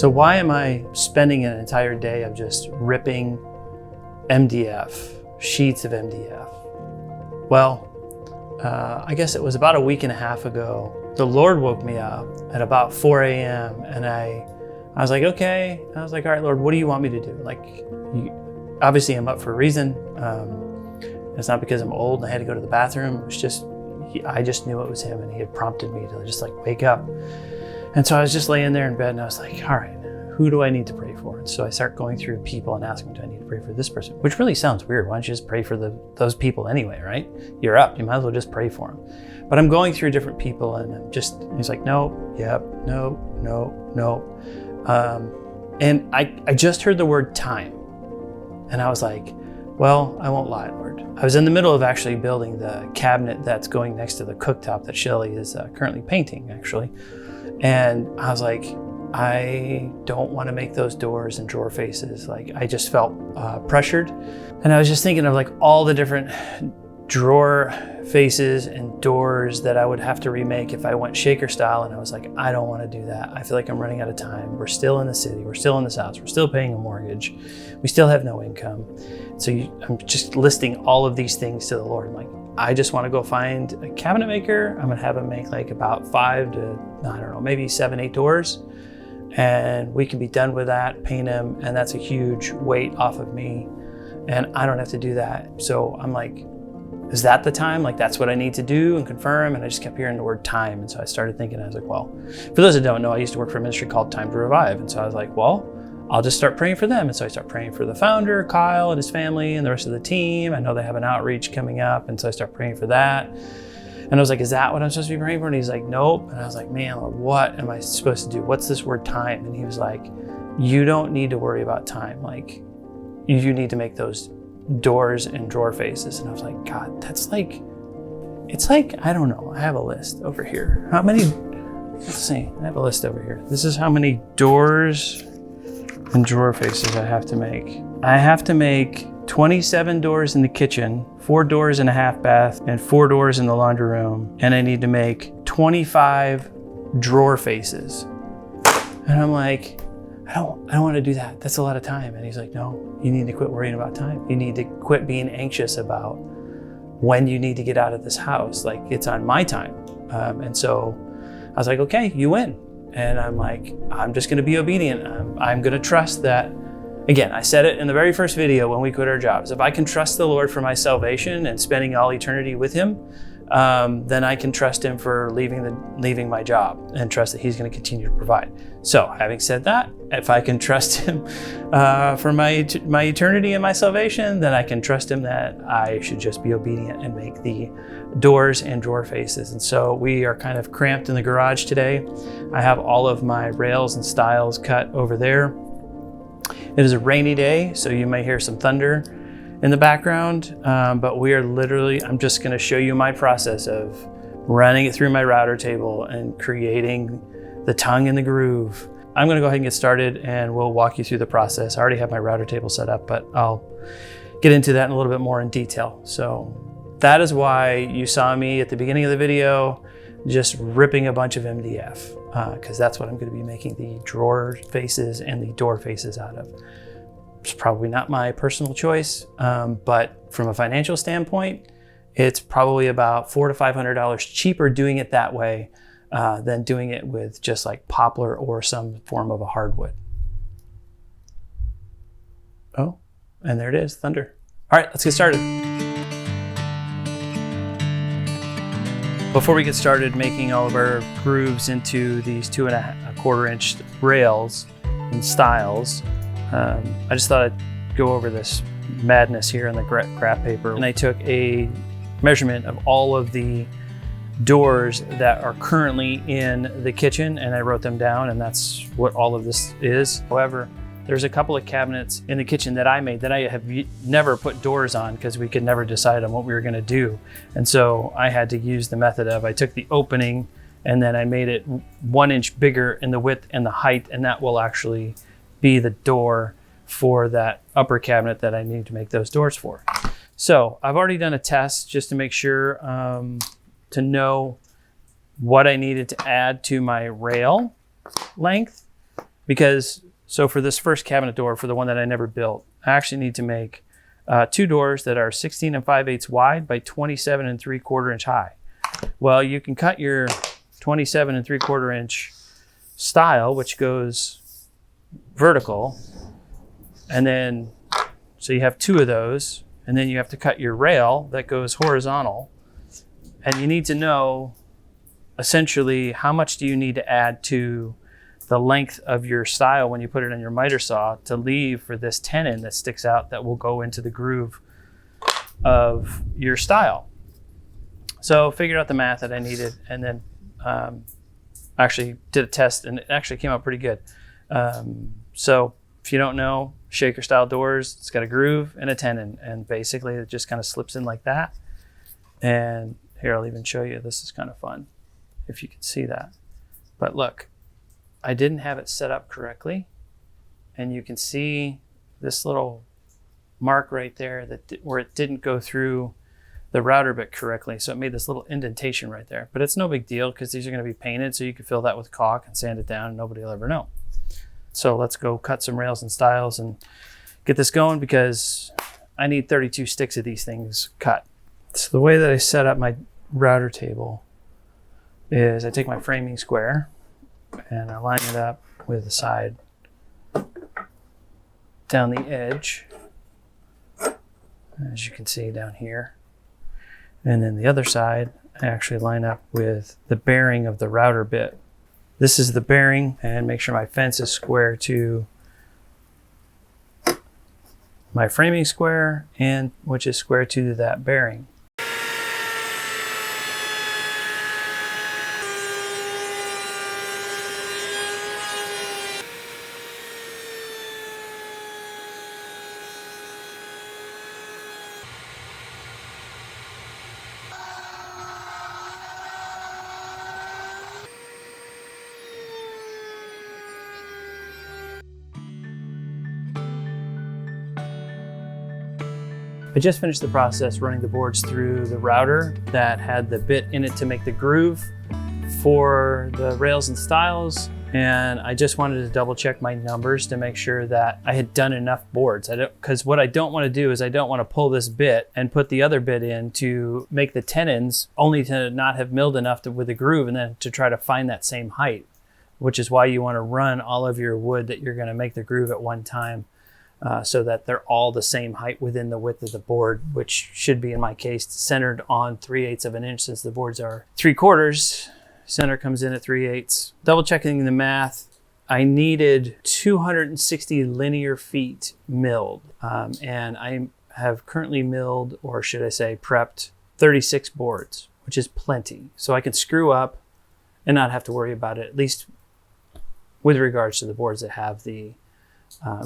So why am I spending an entire day of just ripping MDF, sheets of MDF? Well, I guess it was about a week and a half ago. The Lord woke me up at about 4 a.m. and I was like, okay. I was like, all right, Lord, what do you want me to do? Like, obviously I'm up for a reason. It's not because I'm old and I had to go to the bathroom. It was just, I just knew it was him, and he had prompted me to just like wake up. And so I was just laying there in bed and I was like, all right, who do I need to pray for? And so I start going through people and asking, do I need to pray for this person? Which really sounds weird. Why don't you just pray for those people anyway, right? You're up, you might as well just pray for them. But I'm going through different people and he's like, no, yep, no. And I just heard the word time. And I was like, well, I won't lie, Lord. I was in the middle of actually building the cabinet that's going next to the cooktop that Shelly is currently painting, actually. And I was like, I don't want to make those doors and drawer faces. Like, I just felt pressured. And I was just thinking of like all the different drawer faces and doors that I would have to remake if I went shaker style. And I was like, I don't want to do that. I feel like I'm running out of time. We're still in the city. We're still in this house. We're still paying a mortgage. We still have no income. So I'm just listing all of these things to the Lord. I'm like, I just want to go find a cabinet maker. I'm going to have him make like about 5 to, I don't know, maybe 7, 8 doors. And we can be done with that, paint them. And that's a huge weight off of me. And I don't have to do that. So I'm like, is that the time? Like, that's what I need to do and confirm? And I just kept hearing the word time. And so I started thinking, I was like, well, for those that don't know, I used to work for a ministry called Time to Revive. And so I was like, well, I'll just start praying for them. And so I start praying for the founder, Kyle, and his family and the rest of the team. I know they have an outreach coming up. And so I start praying for that. And I was like, is that what I'm supposed to be praying for? And he's like, nope. And I was like, man, what am I supposed to do? What's this word time? And he was like, you don't need to worry about time. Like, you need to make those doors and drawer faces. And I was like, God, that's like, it's like, I don't know. I have a list over here. How many, let's see, I have a list over here. This is how many doors and drawer faces I have to make. I have to make 27 doors in the kitchen, 4 doors in a half bath, and 4 doors in the laundry room. And I need to make 25 drawer faces. And I'm like, I don't want to do that. That's a lot of time. And he's like, no, you need to quit worrying about time. You need to quit being anxious about when you need to get out of this house. Like, it's on my time. And so I was like, okay, you win. And I'm like, I'm just going to be obedient. I'm going to trust that. Again, I said it in the very first video when we quit our jobs. If I can trust the Lord for my salvation and spending all eternity with him, then I can trust him for leaving my job and trust that he's going to continue to provide. So having said that, if I can trust him for my eternity and my salvation, then I can trust him that I should just be obedient and make the doors and drawer faces. And so we are kind of cramped in the garage today. I have all of my rails and stiles cut over there. It is a rainy day, so you may hear some thunder in the background, but we are literally, I'm just going to show you my process of running it through my router table and creating the tongue and the groove. I'm going to go ahead and get started, and we'll walk you through the process. I already have my router table set up, but I'll get into that in a little bit more in detail. So that is why you saw me at the beginning of the video just ripping a bunch of MDF, because that's what I'm going to be making the drawer faces and the door faces out of. It's probably not my personal choice, but from a financial standpoint, it's probably about $400 to $500 cheaper doing it that way than doing it with just like poplar or some form of a hardwood. Oh, and there it is, thunder. All right, let's get started. Before we get started making all of our grooves into these 2¼ inch rails and stiles, I just thought I'd go over this madness here in the graph paper. And I took a measurement of all of the doors that are currently in the kitchen, and I wrote them down, and that's what all of this is. However, there's a couple of cabinets in the kitchen that I made that I have never put doors on because we could never decide on what we were going to do. And so I had to use the method of, I took the opening and then I made it 1 inch bigger in the width and the height, and that will actually be the door for that upper cabinet that I need to make those doors for. So I've already done a test just to make sure to know what I needed to add to my rail length, Because, so for this first cabinet door, for the one that I never built, I actually need to make 2 doors that are 16 5/8 wide by 27 3/4 inch high. Well, you can cut your 27 3/4 inch stile, which goes vertical, and then, so you have 2 of those, and then you have to cut your rail that goes horizontal, and you need to know essentially how much do you need to add to the length of your stile when you put it on your miter saw to leave for this tenon that sticks out that will go into the groove of your stile. So figured out the math that I needed, and then actually did a test, and it actually came out pretty good. So if you don't know, shaker style doors, it's got a groove and a tenon, and basically it just kind of slips in like that. And here, I'll even show you. This is kind of fun if you can see that. But look, I didn't have it set up correctly, and you can see this little mark right there where it didn't go through the router bit correctly, so it made this little indentation right there. But it's no big deal because these are going to be painted, so you can fill that with caulk and sand it down, and nobody will ever know. So let's go cut some rails and stiles and get this going, because I need 32 sticks of these things cut. So the way that I set up my router table is I take my framing square and I line it up with the side down the edge, as you can see down here. And then the other side, I actually line up with the bearing of the router bit. This is the bearing, and make sure my fence is square to my framing square, and which is square to that bearing. I just finished the process running the boards through the router that had the bit in it to make the groove for the rails and stiles, and I just wanted to double check my numbers to make sure that I had done enough boards. Because what I don't want to do is I don't want to pull this bit and put the other bit in to make the tenons, only to not have milled enough with the groove, and then to try to find that same height, which is why you want to run all of your wood that you're going to make the groove at one time. So that they're all the same height within the width of the board, which should be, in my case, centered on 3/8 of an inch, since the boards are 3/4. Center comes in at 3/8. Double checking the math, I needed 260 linear feet milled. And I have currently milled, or should I say prepped, 36 boards, which is plenty. So I can screw up and not have to worry about it, at least with regards to the boards that have the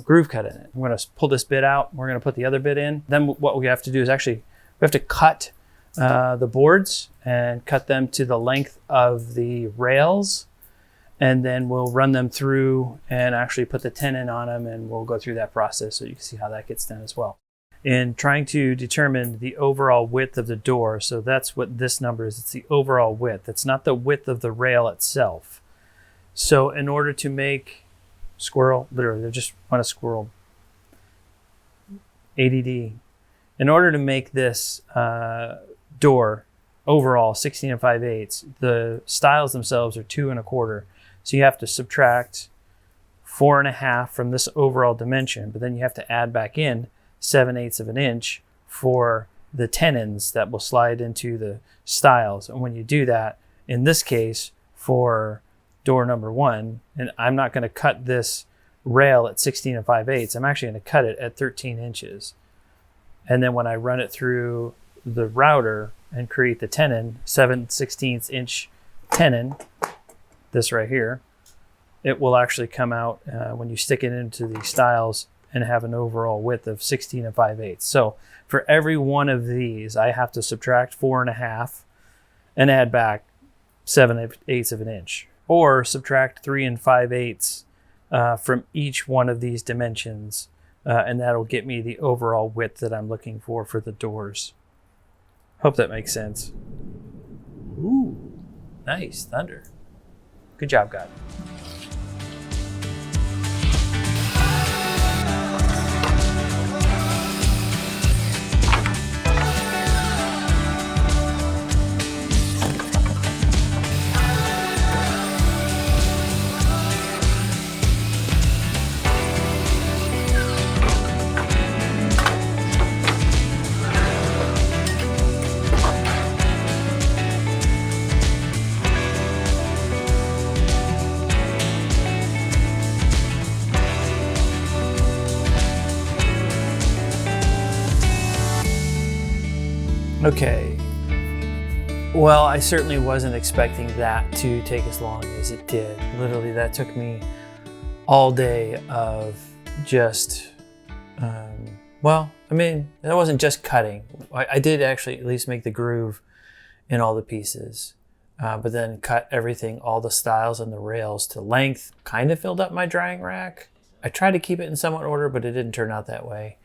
groove cut in it. I'm going to pull this bit out. We're going to put the other bit in. Then what we have to do is we have to cut the boards and cut them to the length of the rails, and then we'll run them through and actually put the tenon on them, and we'll go through that process so you can see how that gets done as well. In trying to determine the overall width of the door, so that's what this number is. It's the overall width. It's not the width of the rail itself. So in order to make squirrel, literally, I just want a squirrel. ADD. In order to make this door overall 16 5/8, the stiles themselves are 2 1/4. So you have to subtract 4 1/2 from this overall dimension, but then you have to add back in 7/8 of an inch for the tenons that will slide into the stiles. And when you do that, in this case, for door number 1, and I'm not going to cut this rail at 16 5/8, I'm actually going to cut it at 13 inches. And then when I run it through the router and create the tenon, 7/16 inch tenon, this right here, it will actually come out when you stick it into the stiles and have an overall width of 16 5/8. So for every one of these, I have to subtract 4 1/2 and add back 7/8 of an inch, or subtract 3 5/8 from each one of these dimensions, and that'll get me the overall width that I'm looking for the doors. Hope that makes sense. Ooh, nice thunder. Good job, God. Okay. Well, I certainly wasn't expecting that to take as long as it did. Literally, that took me all day of just, well, I mean, it wasn't just cutting. I did actually at least make the groove in all the pieces, but then cut everything, all the stiles and the rails to length, kind of filled up my drying rack. I tried to keep it in somewhat order, but it didn't turn out that way.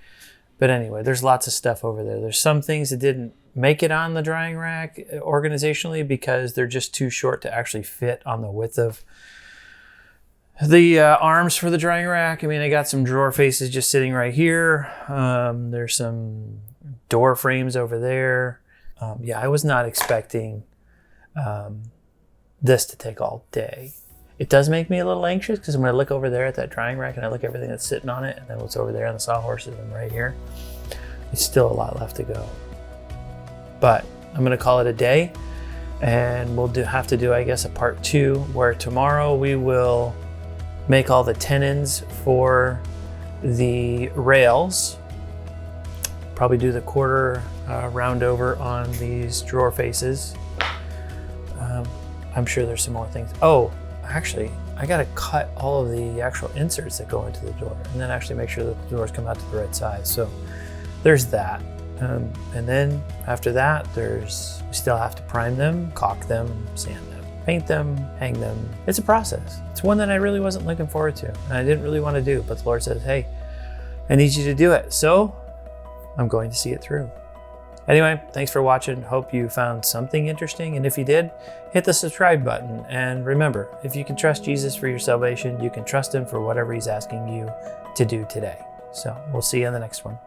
But anyway, there's lots of stuff over there. There's some things that didn't make it on the drying rack organizationally because they're just too short to actually fit on the width of the arms for the drying rack. I mean, I got some drawer faces just sitting right here. There's some door frames over there. Yeah, I was not expecting this to take all day. It does make me a little anxious because when I look over there at that drying rack and I look at everything that's sitting on it and then what's over there on the sawhorses and right here, it's still a lot left to go. But I'm gonna call it a day, and we'll have to do, I guess, a part 2 where tomorrow we will make all the tenons for the rails. Probably do the quarter round over on these drawer faces. I'm sure there's some more things. Oh, actually, I gotta cut all of the actual inserts that go into the door and then actually make sure that the doors come out to the right size. So there's that. And then after that, we still have to prime them, caulk them, sand them, paint them, hang them. It's a process. It's one that I really wasn't looking forward to and I didn't really want to do, but the Lord says, hey, I need you to do it. So I'm going to see it through. Anyway, thanks for watching. Hope you found something interesting. And if you did, hit the subscribe button. And remember, if you can trust Jesus for your salvation, you can trust him for whatever he's asking you to do today. So we'll see you in the next one.